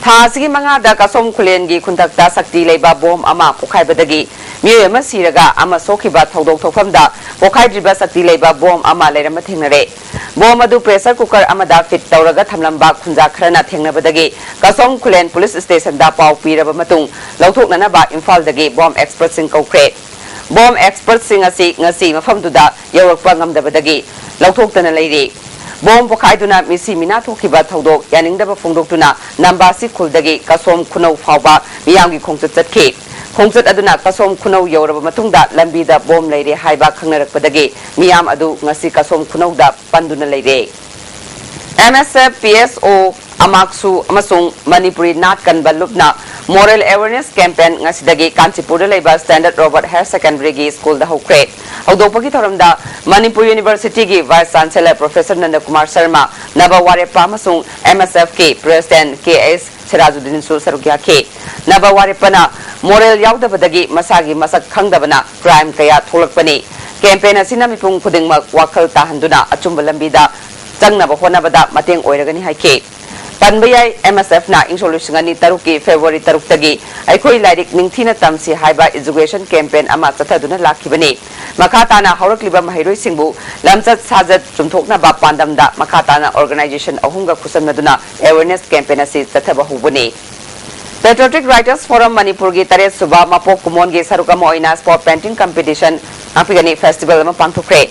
थासिगी मंगादा कसोम खुलेनगी खुंदकता शक्ति लेबा बोम अमा पोखाइबदगी मियमा सिरगा अमा सोखिबा थौदोक थोफमदा पोखाइद्रिबा शक्ति लेबा बोम अमा लेरम थेंगनरे bomb अदु pressure cooker अमदा फिट तौरगा थमलंबा खुंजा खरना थेंगनबदगी कसोम खुलेन पुलिस स्टेशन दा पाउ पीरबा मतुंग लौथोकननबा इम्फाल दगी बोम एक्सपर्ट सिंग कौख्रे बोम एक्सपर्ट सिंग असि ngasi मफमदुदा यौरकपा ngamdabadagi लौथोकतना लेरे बोम पोखाइदुना मिसी मिना थोखिबा थौदोक यानिंगदबा फोंदोक्तुना नंबासी खुलदगी कसोम खुनौ फावबा मियामगी खोंचत चतखे खोंचत अदुना कसोम खुनौ यौरबा मतुंगदा लंबीदा बोम लेरे हाइबा खंगनरकपदगी मियाम अदु ngasi कसोम खुनौदा पंदुना लेरे MSF PSO Amaksu amasung Manipuri Nat Kanbalupna Moral Awareness Campaign ngasidagi Kanchipur Leba Standard Robert Higher Secondary Gi School da hokre Audopagi thoramda Manipur University gi Vice Chancellor Professor Nanda Kumar Sharma Nabaware Pamasung MSF ke President KS Sirajuddin Su Sarugya ke Nabaware pana Moral Yaudabadagi Masagi Masak Khangdabana Crime Kaya Tholakpani Campaign asina mipung khudingmak wakal tahanduna achumba lambida Changnaba honabada mateng oiragani haike Panbayai MSF na insolusingani taruki February taruktagi aikoi lairik ningthina tamsi haiba education campaign ama chathaduna lakhibani makhatana haurakliba mahairoi singbu lamchat sajat chumthokna ba pandamda makhatana organization ahunga khusamnaduna awareness campaign asi chathaba hubuni Patriotic Writers Forum Manipur gi tare suba mapok kumon gi sarukama oina sport painting competition apigani festival ma pangthokre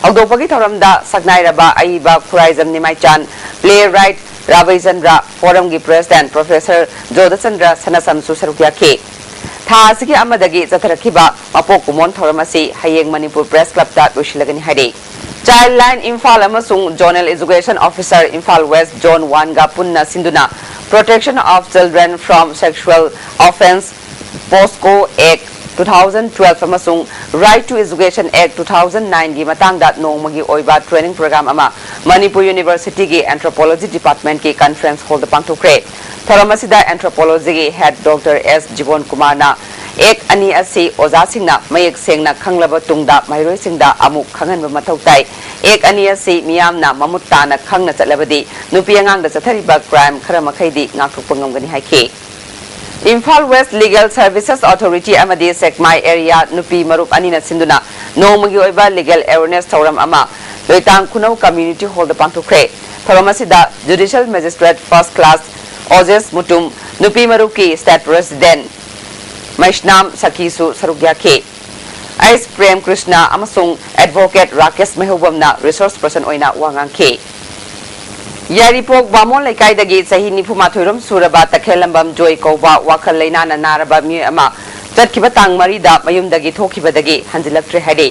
audopagi thoramda sagnairaba aiba khuraizam nimaichan playwright Ravichandra Forum gi President Professor Jodachandra Sanasam Susarukya ke Thasigi amadagi zatharakhiba mapok kumon thoramasi hayeng Manipur Press Club ta ushilagani hari Childline Imphal amasung Zonal Education Officer Imphal West Zone 1 ga punna sinduna Protection of Children from Sexual Offense POSCO Act 2012 amasung Right to Education Act 2009 gi matangda nongmagi oiba training program ama Manipur University gi Anthropology Department ki conference hold pangthokre thoramasida anthropology gi head Dr. S. Jibon Kumar na ek ani asi oza singna mayek sengna khanglaba tungda mairoi singda amuk khangan mathau tai ek ani asi miyamna mamutta na khangna chatlabadi nupi angang da chathariba crime khara makhaidi ngakthokpa ngamgani haike Imphal West Legal Services Authority amadi Sekmai area nupi marup anina sinduna nongmagi oiba legal awareness thoram ama loitang khunau community hall da pangthokre thoramasida judicial magistrate first class Ozes Mutum nupi maruki state resident Maishnam Sakisu Sarugyake Ice Prem Krishna amasung advocate Rakesh Mehubamna resource person oina wangangke Yaripok Bamon Laikai dagi sahi nifumathurum suraba takhelambam joy koba wakal leina na naraba mi ama chatkiba tangmari da mayum dagi thokiba dagi hanjilaktre hade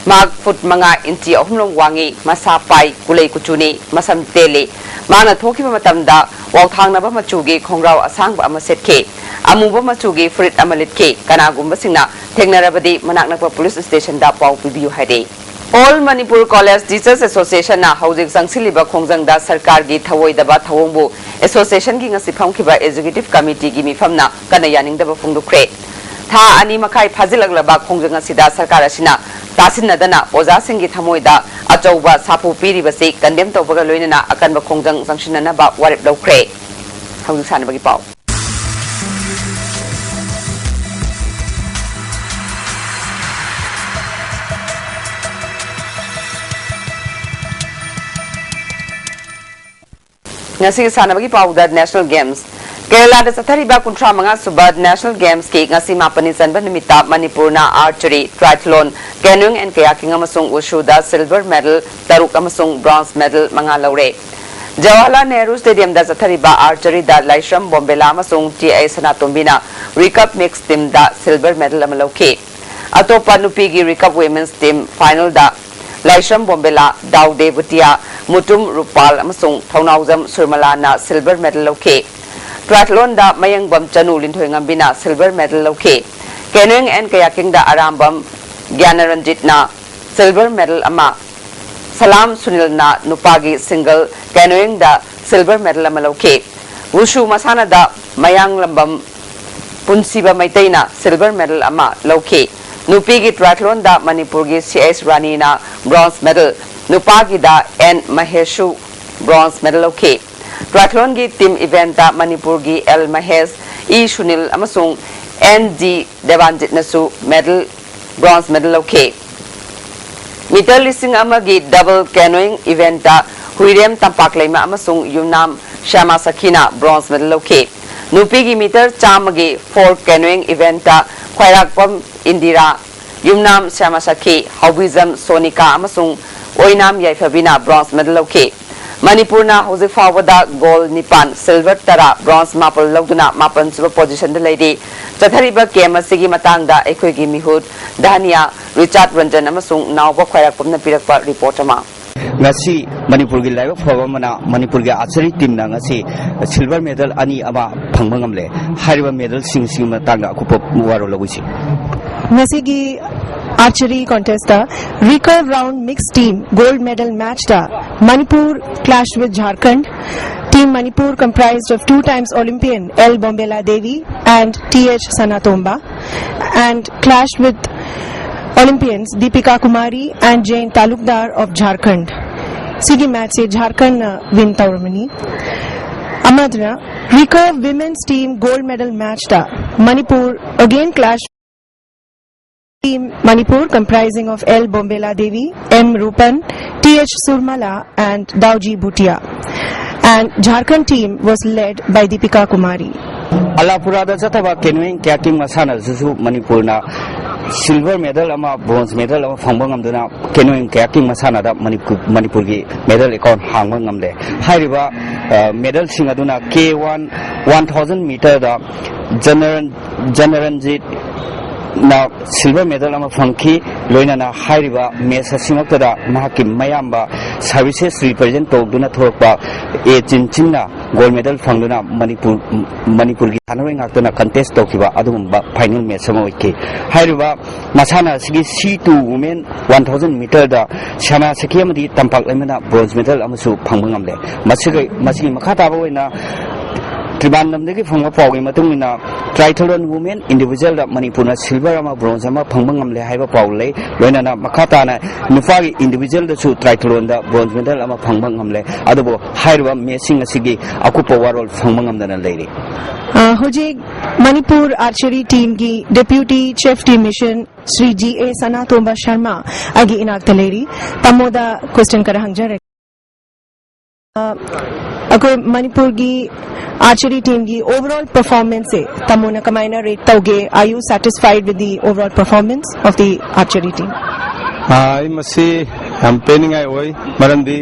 mag foot manga inchi ahumlong wangi masa pai kulei kuchuni masam tele mana thokiba matamda wawthangnaba machugi khongrau asangba ama setke amuba machugi frit amalitke kanagumba singna thengnarabadi manaknakpa police station da pau pibiu hade All Manipur College Teachers Association na housing sangsiliba khongjang da sarkar gi thawoi daba thawongbu association gi ngasi phangkiba executive committee gi mifamna kana yaning daba phungdukre tha ani makai phajilaglaba khongjang asida sarkar asina tasinadana oza singi thamoida achauba sapu piribasi condemn tawbaga loinana akanba khongjang sangsinana ba warep lokre housing sanabagi pau ngasi sanabagi pauda National Games Kerala da sathariba kuntra manga subad National Games ki ngasi mapani sanba nimita Manipur na archery triathlon canoeing and kayaking amasung wushu da silver medal taruk amasung bronze medal manga laure Jawaharlal Nehru Stadium da sathariba archery da Laishram Bombela amasung TA Sanatombina recap mixed team da silver medal amalauke atopa nupi gi recap women's team final da Laishram Bombela Daude Bhutia Mutum Rupal amasung Thaunaujam Surmala na silver medal lauke triathlon da Mayangbam Chanu Linthoi ngambina silver medal lauke canoeing and kayaking da Arambam Gyanaranjit na silver medal ama Salam Sunil na nupagi single canoeing da silver medal ama lauke wushu masana da Mayang Lambam Punsiba Maitai na silver medal ama lauke Nupigi triathlon da Manipurgi CS Rani na bronze medal Nupagi da N Maheshu bronze medal okay triathlon gi team event da Manipurgi L Mahesh E Shunil amasung NG Devanjit nasu medal bronze medal okay meter listing amagi double canoeing event da Huirem Tampak Leima amasung Yumnam Shama Sakina bronze medal okay Nupigi meter chamagi 4 canoeing event da Khwairakpam Indira Yumnam Shamasaki Haubizam Sonika amasung Oinam Yaifabina bronze medal okay Manipur na hojik fawada gold nipan silver tara bronze mapal logduna mapan suba position da lady chathariba game asigi matangda ekhoi gi mihut Dania Richard Ranjan amasung nawba khwairakpam na pirakpa report ama ngasi Manipur gi live phawamana Manipur gi archery team na ngasi silver medal ani ama phangba ngamle hariba medal sing matanga akup waro laguchi ngasi gi archery contest da recurve round mixed team gold medal match da Manipur clashed with Jharkhand. Team Manipur comprised of 2 times Olympian L Bombela Devi and TH Sanatomba and clashed with Olympians Deepika Kumari and Jain Talukdar of Jharkhand. Sigi match se Jharkhand win tauramani. Amadra recurve women's team gold medal match da Manipur again clashed. Team Manipur comprising of L Bombela Devi, M Rupan, TH Surmala and Dauji Bhutia. And Jharkhand team was led by Deepika Kumari. Alapura da Zataba canoeing kayaking masana Zuzu Manipur na silver medal ama bronze medal ama phangba ngamduna canoeing kayaking masana da Manipur gi medal account hangba ngamle hariba medal singaduna K1 1000 meter da Janaranjit na silver medal ama phangki loina na hairiba mesa simaktada mahaki mayamba services represent togduna thorpa e chinchinna gold medal phangduna manipur gi thanaroi ngaktana contest tokiba adumba final match sama oike hairiba masana sigi C2 women 1000 meter da shama sakiamadi tampak lemana bronze medal amasu phangbangamle masigi makhata ba oina Tribandamdagi phangma pawgi matungina triathlon women individual da Manipurna silver ama bronze ama phangbangamle haiba pawle loinana makhatana nufagi individual da su triathlon da bronze medal ama phangbangamle adubo hairwa messing asigi akupa warol phangbangamdana leiri Hojik Manipur archery team ki deputy chief team mission Sri G.A. Sanatomba Sharma agi inaktaleri tamoda question karahangjare अगर मणिपुर की archery team की overall performance से तमोना कमाइना rate तौगे are you satisfied with the overall performance of the archery team I मसी हम पेनिंग आई ओई मरंदी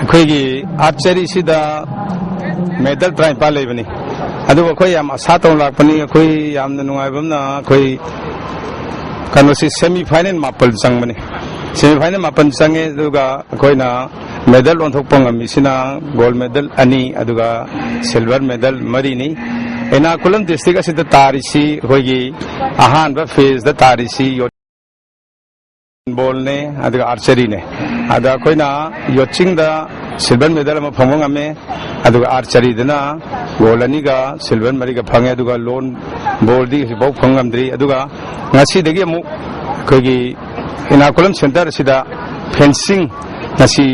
अखोगी आर्चरी सिदा मेडल ट्राई पा लेबनी अदु अखोई याम आशा तौ लापनी अखोई याम नुंगाइबमना अखोई कनोसी सेमीफाइनल मापल संगमनी सेमीफाइनल मापन संगे दुगा अखोइना medal on thok pangam isina gold medal ani aduga silver medal marini ena kulam district asida tarisi hoigi ahan ba phase da tarisi ball ne aduga archery ne ada koina yotching da silver medal ma phangong ame aduga archery dana gold ani ga silver mari ga phange aduga lone ball di bau phangam dri aduga ngasi dagi amu koigi ena kulam center asida fencing nasi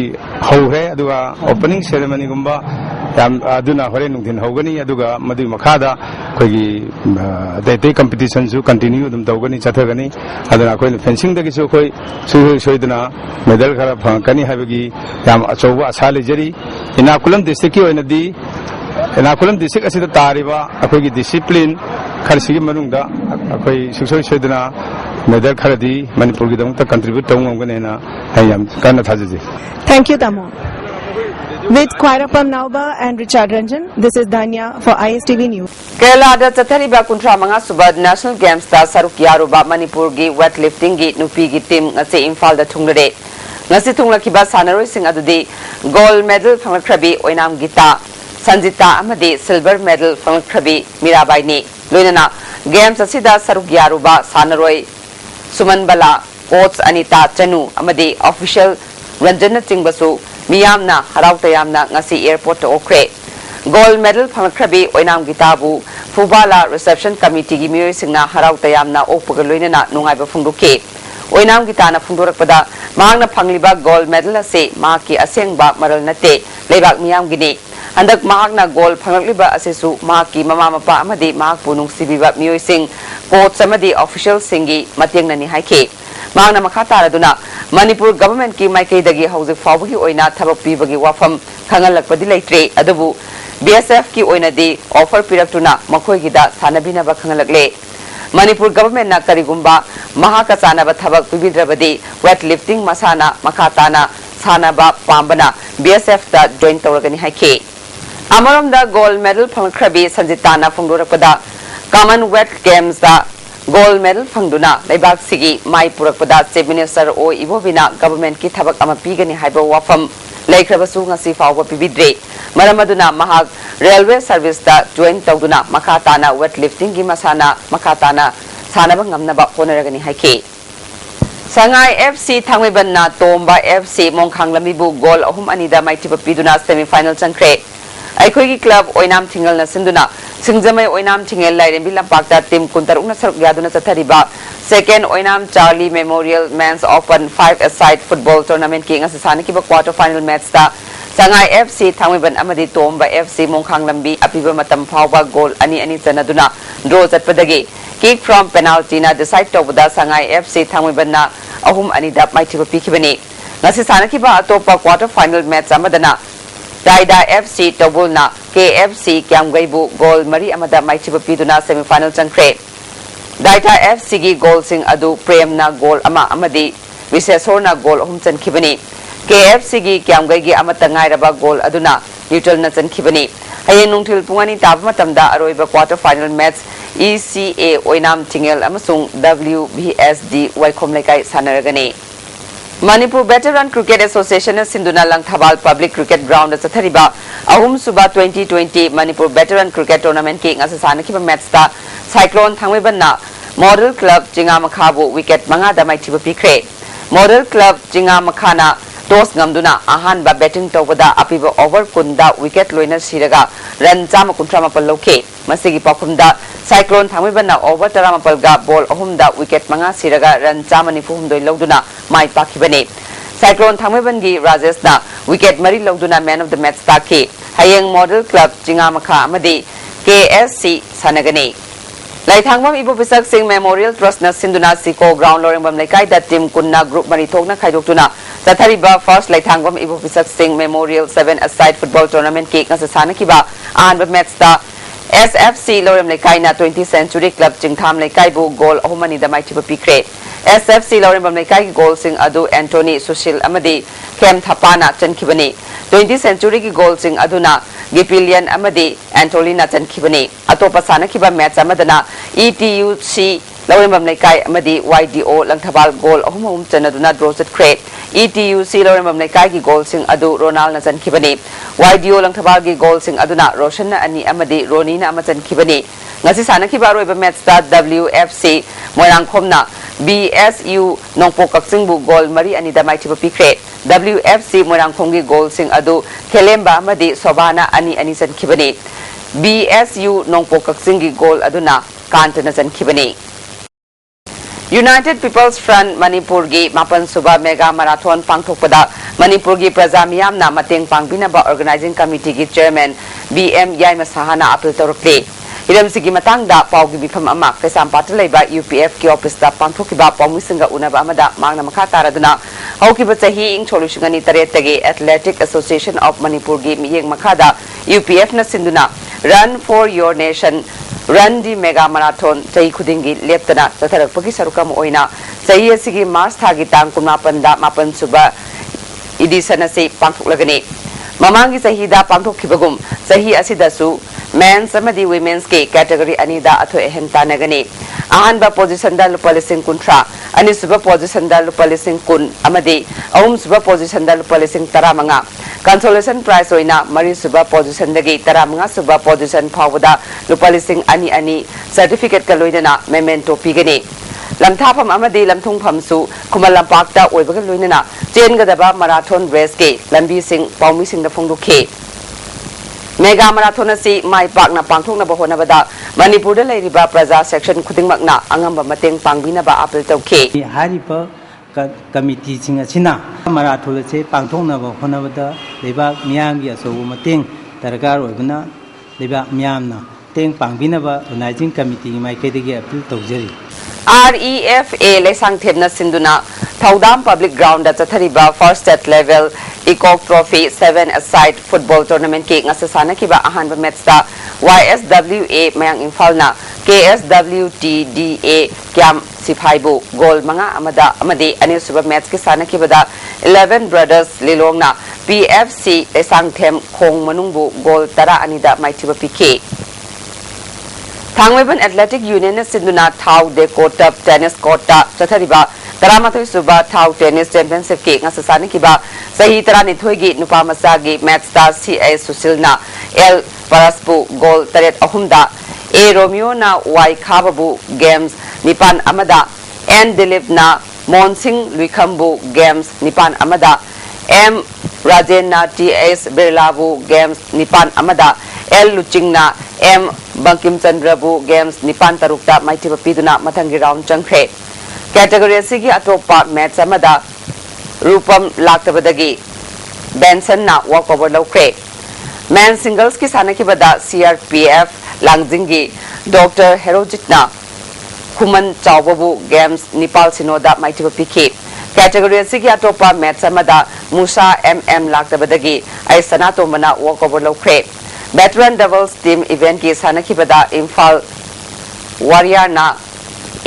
hauhe aduga opening ceremony gumba yam aduna hore nungthin hogani aduga madu makhada koigi dai competition su continue dum tawgani chathagani aduna koi fencing dagi su koi soiduna medal khara phangkani habagi yam achoba asale jari inakulam district ki oinadi inakulam district asida tariba akoigi discipline kharsigi manungda akoi suksoi soiduna medal kharadi manipur gi damta contribute tawngam na hayam kana thaji. Thank you, Tamo. With Kwairapam Nauba and Richard Ranjan, this is Danya for ISTV News. Kerala da chathariba kuntra manga subad National Games ta saruk yaruba Manipur gi weightlifting gi nupi gi team ngase Imphal da thungrade. Ngasi thunglakiba sanaroi sing adudi gold medal phangkrabi oinam gita Sanjita amadi silver medal phangkrabi Mirabai ni. Loinana games asida saruk yaruba sanaroi Suman Bala coach Anita Chanu amadi official Ranjana Chingbasu Miyamna Harau Tayamna ngasi airport to okre gold medal phangkrabi oinam gitabu Fubala reception committee gi miyoi singna Harau Tayamna opugaloina nungai ba phungduke oinam gitana phungdorakpada mahangna phangliba gold medal ase maki asengba maral nate leibak miyam gini andak mahakna gold phangakliba asesu maki mama mapa amadi mahak punung sibiba miyoi sing coach amadi official singi matyengna ni haike Mangna makata aduna Manipur government ki maikai dagi hauzik fawgi oina thabak pibagi wafam khangalakpadi leitre adubu BSF ki oina di offer piraktuna makhoi gida sanabina ba khangalakle Manipur government na karigumba mahaka sanaba thabak pibidrabadi weightlifting masana makatana sanaba pambana BSF ta join tawragani haike Amaramda gold medal phangkrabi Sanjitana phungdorakpada Commonwealth Games da gold medal phangduna leibak sigi mai purakpada chief minister o ibovina government ki thabak ama pigani haiba wafam leikhrabasu ngasi fawba pibidre maramaduna mahak railway service da join tawduna makatana weightlifting gi masana makatana sanaba ngamnaba honaragani haike Sangai FC thangmebanna Tomba FC mongkhanglamibu goal ahum anida maitiba piduna semi final changkre Aikhoigi club oinam thingal na sinduna singjamai oinam thingel lairembi lampakta team kuntarukna saruk yaduna chathariba second oinam Charlie Memorial Men's Open 5-a-side football tournament ki ngasasani ki quarter final match ta Sangai FC thangmeban amadi Tomba FC mongkhanglambi apiba matam phawba goal ani chanaduna draw chatpadagi kick from penalty na decide tawda Sangai FC thangmeban na ahum anida maithiba pikhibani ngasasani ki atopa quarter final match amadana Daida FC Tobulna KFC Kyamgaibu goal Mari Amada Maichiba Piduna semi final changkre Daida FC gi goal sing adu Premna goal ama amadi Visesorna goal ahum chankhibani KFC gi Kyamgai gi amata ngairaba goal aduna neutral na chankhibani hayen nungthil pungani tab matamda aroiba quarter final match ECA Oinam Tingel amasung WBSD Waikom Lekai Sanaragani. Manipur Veteran Cricket Association Sinduna Langthabal Public Cricket Ground Sathariba Ahum Suba 2020 Manipur Veteran Cricket Tournament King Asasana Kiba Matsta Cyclone Thangwebana Model Club Jinga Makhabu Wicket Manga Damai Tiba Pikre Model Club Jinga Makana Dos Ngamduna Ahan ba Betting Tobada Apiba Over Kunda Wicket Loina Siraga Ran Jama Kuntramapal Loke Masigi Pakumda Cyclone Thangwebana Over Taramapalga Ball Ahumda Wicket Manga Siraga Ran Jamani Fuhumdo Loduna Mai Pakibane Cyclone Thangwebangi Rajesna Wicket Mari Loduna Man of the Match Taki Hayang Model Club Jingamaka Amadi KSC Sanagane Laithangwam Ibu Pisak Singh Memorial Trust na Sinduna Siko Ground Loringbam Laikai da Team Kunna Group Maritokna Khaidokuna Sathariba First Laithangwam Ibu Pisak Singh Memorial 7-a-side Football Tournament Ki Ngasasana Kiba Ahanba Match da SFC Lorim Laikai na 20th Century Club Jingtham Laikai bu goal ahumani da mai thiba pikre SFC Lorim Laikai goal sing adu Anthony Sushil amadi Kem Thapana chankibani 20th Century ki goal sing aduna Gipilian amadi Antolina chankibani atopa sana kiba match amadana ETUC Lorim Laikai amadi YDO Langthabal goal ahumum chanaduna draw kre ETUC Lorim Laikai ki goal sing adu Ronald na chankibani YDO Langthabal ki goal sing aduna Roshan na ani amadi Roni na amachan kibani ngasi sana kiba roiba match ta WFC Moirangkhom na BSU Nongpo Kaksing bu goal mari ani damai thiba pikre WFC Moirangkhom ki goal sing adu Khelemba amadi Sobana ani chan kibani BSU Nongpo Kaksing ki goal aduna Kantana chan kibani United People's Front Manipur gi Mapan Suba Mega Marathon Pangthokpada Manipur gi Praja Miyam na mateng pangbinaba Organizing Committee gi Chairman BM Yaima Sahana appeal tawrakle Hiram sigi matangda pawgi bifam ama Kaisam Patalaiba UPF ki office da pangthokiba pawmisinga unaba amada mangna makha taraduna haukiba chahi ing solushingani taretagi Athletic Association of Manipur gi miyeng makhada UPF na sinduna Run for Your Nation Run the Mega Marathon Chahi Khudingi Leptana Tatharakpagi Sarukam Oina Chahi asigi Mars Thagi Tang Kunmapanda Mapan Suba Idisana se Pangthoklagani Mamangi Sahida Pangthokibagum Chahi asidasu Men's amadi Women's ke category anida atho ehenta nagani ahanba position da lupa lising kuntra ani suba position da lupa lising kun amadi ahum suba position da lupa lising taramanga consolation prize oina mari suba position dagi taramanga suba position phawda lupa lising ani certificate ka loinana memento pigani lamthapam amadi lamthungpham su kumal lampakta oibaga loinana chengadaba marathon race ke lambi sing paumi sing da phongdukhe Mega Marathon si Mai Pakna Pangthokna bahonabada Manipur da leiriba Praja section khudingmakna angamba mateng pangbinaba appeal tawkhe hariba committee sing asina marathon se pangthokna bahonabada leba miyam gi asobu mateng dargar oibna leba miyamna teng pangbinaba organizing committee mai kedegi appeal tawjari REFA lesang themna sinduna Thaudam Public Ground da chathariba first state level ECOC Trophy 7-a-side football tournament ki ngasasana kiba ahanba match ta YSWA mayang Imphal na KSWTDA Kyam Siphaibu goal manga amada amadi anil suba match ki sana kibada 11 Brothers Lilong na PFC lesang them khong manungbu goal tara anida maithiba PK Thangweban Athletic Union na sinduna Thau Deco Cup Tennis Court ta chathariba Taramathoy Suba Thau Tennis Championship ki ngasasani kiba sahi taranithoi gi nupa masagi match ta CA Susilna L Paraspu goal taret ahumda A Romeo na Y Khababu games nipan amada N Dilip na Monsing Luikhambu games nipan amada M Rajen na TS Birlabu games nipan amada L Luching na M Bankim Chandrabu games nipan tarukta maithiba piduna mathangi round changkhe category asigi atopa match amada Rupam Laktabadagi Benson na walkover lawkre men singles ki sana ki bada CRPF Langjingi Dr. Herojit na Kuman Chawbabu games Nepal Sinoda maitiba PK category asigi atopa match amada Musa MM Laktabadagi ay sanato mana walkover lawkre veteran doubles team event ki sana ki bada Imphal Warrior na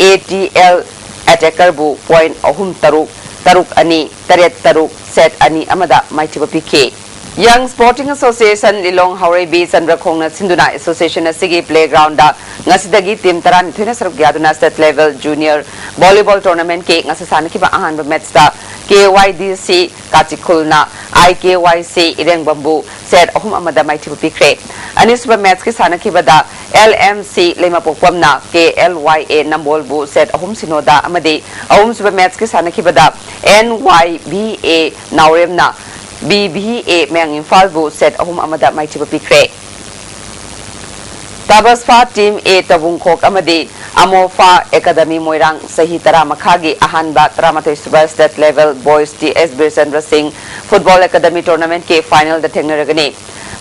ATL attacker bu point ahum taruk ani taret taruk set ani amada maitiba PK Young Sporting Association Lilong Haurebi Sandrakhongna Sinduna Association Asigi Playground da ngasidagi team taran thina saruk gyaduna state level junior volleyball tournament ke ngasasana ki ba ahan ba match da KYDC Kachikulna IKYC Ireng Bambu set ahum amada maiti pikre anis ba match ki sana ki bada LMC lema pokpamna KLYA nambol bu set ahum sinoda amade ahum suba match ki sana ki bada NYBA nauremna BBA Meng Infal bu set ahum amada maiti pikre Tabasfa team A tabung khok amadi Amofa Academy Moirang sahi tara makhagi ahanba tramatoi super state level boys TS Birsendra Singh football academy tournament ke final da thengneragani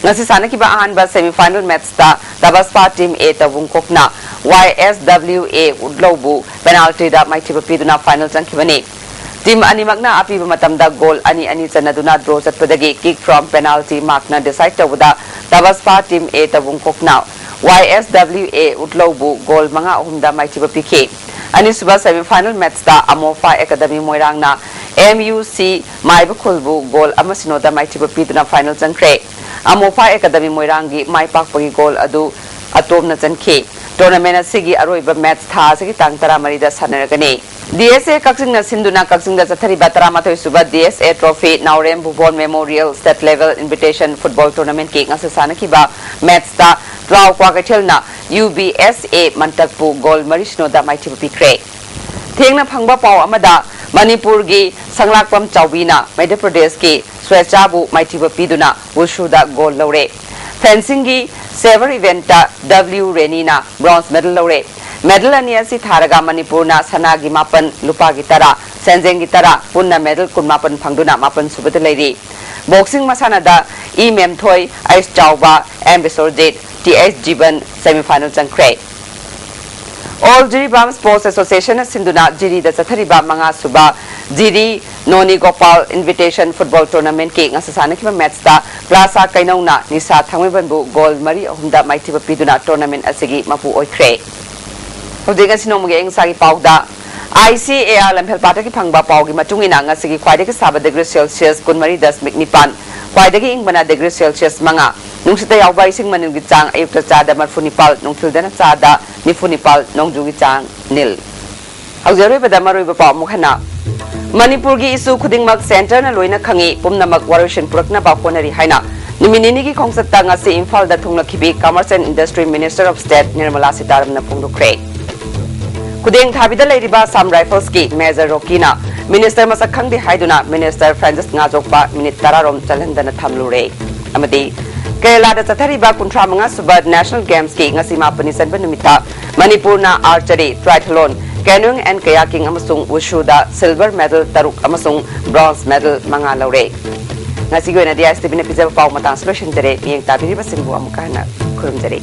ngasi sana ki ba ahanba semi final match ta Tabasfa team A tabung khokna YSWA udlobu penalty da maiti piduna final changkibani team animakna api matamda goal ani chanaduna draw chatpadagi kick from penalty markna decide tawda Tabasfa team A tabung khokna YSWA Utlobu goal mga ahumda maitiba PK. Anisuba semi-final match da Amofa Academy Moirang na MUC Maiba Kulbu goal amasinoda maitiba piduna final chankre. Amofa Academy Moirangi maipakpagi goal adu atom na chankhe. Tournament asigi aroiba match tha sigi tangtara marida sanaragani. DSA Kaksing na Sinduna Kaksing da Chathari Bataramatoi Suba DSA Trophy Naurem Bhuvan Memorial State Level Invitation Football Tournament ki ngasasana ki ba match ta Tlau Kwagathel na UBSA Mantakpu goal marishno da maiti pikre. Thengna phangba paw amada Manipur gi Sanglakpam Chawbina Madhya Pradesh ki Swechabu maiti piduna Wushu da goal lore. Fencing gi Sever event ta W Renina bronze medal lore. Medal ani asi tharaga Manipur na sanagi mapan lupa gitara senjeng gitara punna medal kunmapan phangduna mapan subata leiri. Boxing masana da E Mem Thoi Ice Chawba Ambisorjit TS Jiban semi-final changkre. All Jiri Bam Sports Association Sinduna Jiri da Chathariba Manga Suba Jiri Noni Gopal Invitation Football Tournament ke ngasasana ki match da Plaza Kainongna Nisa Thangwebanbu goal mari ahumda maitiba piduna tournament asigi mapu oikre. Hodiga sinomge engsagi pauda ICAR Lampel Pataki Pangba Paugi Matungina ngasigi khwaidagi saba degree Celsius kunmari 10.9 khwaidagi ingbana degree Celsius manga nungsita yawba ising manilgi chang ayukta chada marfunipal nungthildana chada nifunipal nongjugi chang nil haujare bada maroi ba paw mukhana Manipur gi isu khudingmak center na loina khangi pumnamak warishin purakna ba konari haina niminini gi khongsatta ngasi Imphal da thunglakhibi Commerce and Industry Minister of State Nirmala Sitaram na pungdukre Kuding Thabida Ladiba Sam Rifles ki Major Rokina Minister Masakhangdi Haiduna Minister Francis Ngajokpa Minute Tararom Chalandana Thamlure Amadi Kerala da Chathariba Kuntra Manga Subad National Games ki ngasima panisan numita Manipur na archery triathlon canoeing and kayaking amasung wushu da silver medal taruk amasung bronze medal manga laure ngasi go na ISTV na pizza paw matang solution dere yeng tabiri basimbu amukana kurum dere